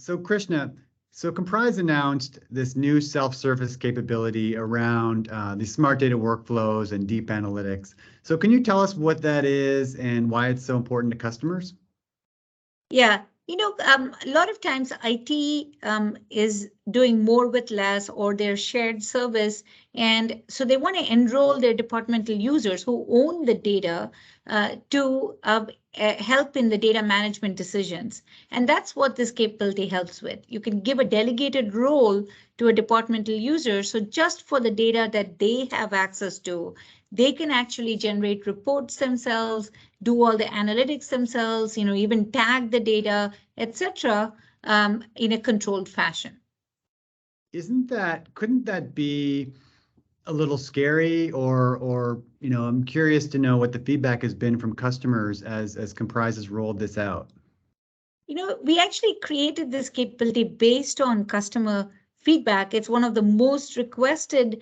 So Krishna, so Komprise announced this new self-service capability around the smart data workflows and deep analytics. So can you tell us what that is and why it's so important to customers? Yeah, a lot of times IT is doing more with less, or their shared service. And so they want to enroll their departmental users who own the data to help in the data management decisions. And that's what this capability helps with. You can give a delegated role to a departmental user. So just for the data that they have access to, they can actually generate reports themselves, do all the analytics themselves, even tag the data, etc., in a controlled fashion. Couldn't that be a little scary, or I'm curious to know what the feedback has been from customers as Komprise has rolled this out. We actually created this capability based on customer feedback. It's one of the most requested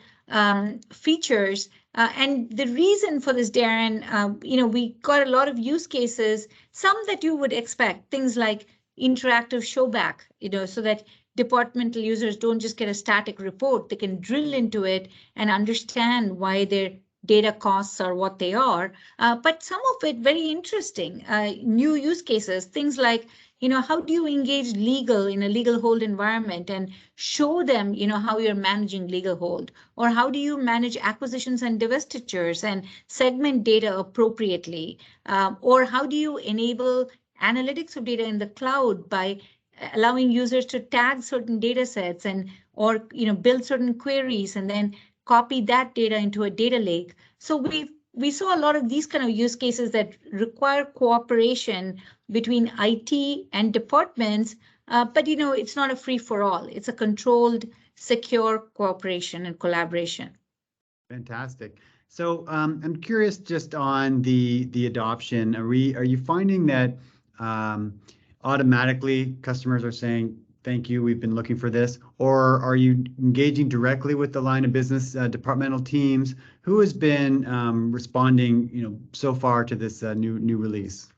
features. And the reason for this, Darren, we got a lot of use cases, some that you would expect, things like interactive showback, so that departmental users don't just get a static report, they can drill into it and understand why their data costs are what they are. But some of it very interesting, new use cases, things like, how do you engage legal in a legal hold environment and show them, how you're managing legal hold? Or how do you manage acquisitions and divestitures and segment data appropriately? Or how do you enable analytics of data in the cloud by allowing users to tag certain data sets or build certain queries and then copy that data into a data lake? So we saw a lot of these kind of use cases that require cooperation between IT and departments, but it's not a free-for-all. It's a controlled, secure cooperation and collaboration. Fantastic. So I'm curious just on the adoption. Are you finding that automatically customers are saying, thank you, we've been looking for this? Or are you engaging directly with the line of business departmental teams? Who has been responding, so far to this new release?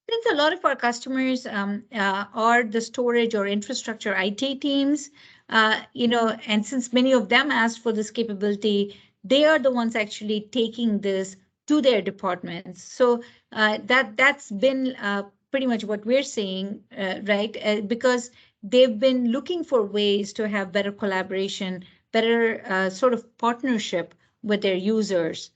I think a lot of our customers are the storage or infrastructure IT teams, and since many of them asked for this capability, they are the ones actually taking this to their departments. So that's been pretty much what we're seeing, right? Because they've been looking for ways to have better collaboration, better sort of partnership with their users.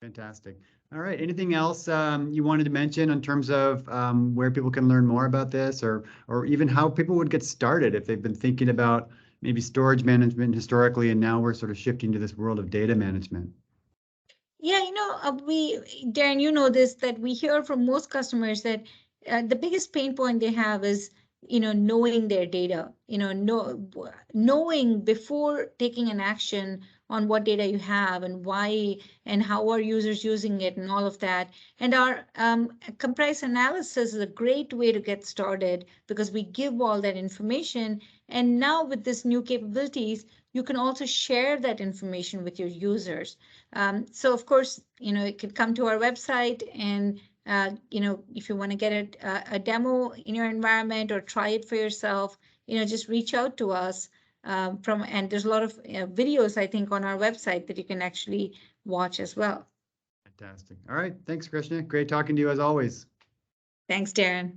Fantastic. All right. Anything else you wanted to mention in terms of where people can learn more about this, or even how people would get started if they've been thinking about maybe storage management historically, and now we're sort of shifting to this world of data management? Yeah, Darren, you know this, that we hear from most customers that the biggest pain point they have is, knowing their data, knowing before taking an action on what data you have and why and how are users using it and all of that. And our Komprise analysis is a great way to get started because we give all that information. And now with this new capabilities, you can also share that information with your users. So of course, it can come to our website and if you want to get a demo in your environment or try it for yourself, just reach out to us. And there's a lot of videos, I think, on our website that you can actually watch as well. Fantastic. All right. Thanks, Krishna. Great talking to you as always. Thanks, Darren.